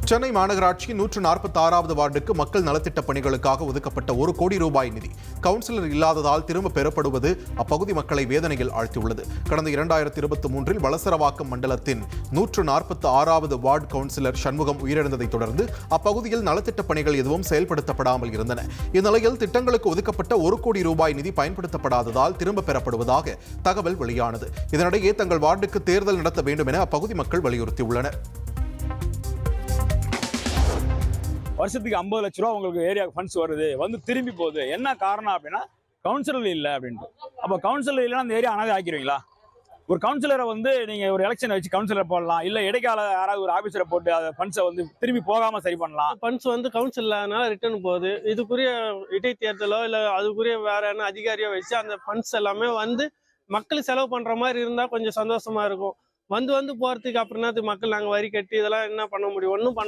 சென்னை மாநகராட்சியின் 146வது வார்டுக்கு மக்கள் நலத்திட்ட பணிகளுக்காக ஒதுக்கப்பட்ட 1 கோடி ரூபாய் நிதி கவுன்சிலர் இல்லாததால் திரும்ப பெறப்படுவது அப்பகுதி மக்களை வேதனையில் ஆழ்த்தியுள்ளது. கடந்த 2023 வளசரவாக்கம் மண்டலத்தின் 146வது வார்டு கவுன்சிலர் சண்முகம் உயிரிழந்ததை தொடர்ந்து அப்பகுதியில் நலத்திட்ட பணிகள் எதுவும் செயல்படுத்தப்படாமல் இருந்தன. இந்நிலையில் திட்டங்களுக்கு ஒதுக்கப்பட்ட 1 கோடி ரூபாய் நிதி பயன்படுத்தப்படாததால் திரும்ப பெறப்படுவதாக தகவல் வெளியானது. இதனிடையே தங்கள் வார்டுக்கு தேர்தல் நடத்த வேண்டும் என அப்பகுதி மக்கள் வலியுறுத்தியுள்ளனர். வருஷத்துக்கு 50 லட்ச ரூபா உங்களுக்கு ஏரியா ஃபண்ட்ஸ் வருது, வந்து திரும்பி போகுது. என்ன காரணம் அப்படின்னா கவுன்சிலர் இல்லை அப்படின்ட்டு. அப்போ கவுன்சிலர் இல்லைன்னா அந்த ஏரியா அனாதை ஆக்கிடுவீங்களா? ஒரு கவுன்சிலரை வந்து நீங்கள் ஒரு எலெக்ஷனை வச்சு கவுன்சிலர் போடலாம், இல்லை இடைக்கால யாராவது ஒரு ஆஃபீஸரை போட்டு அதை ஃபண்ட்ஸை வந்து திரும்பி போகாமல் சரி பண்ணலாம். ஃபண்ட்ஸ் வந்து கவுன்சிலர்னால ரிட்டர்ன் போகுது. இதுக்குரிய இடைத்தேர்தலோ இல்லை அதுக்குரிய வேற என்ன அதிகாரியோ வச்சு அந்த ஃபண்ட்ஸ் எல்லாமே வந்து மக்கள் செலவு பண்ணுற மாதிரி இருந்தால் கொஞ்சம் சந்தோஷமா இருக்கும். வந்து போகிறதுக்கு அப்புறம்னா மக்கள் நாங்கள் வரி கட்டி இதெல்லாம் என்ன பண்ண முடியும்? ஒன்றும் பண்ண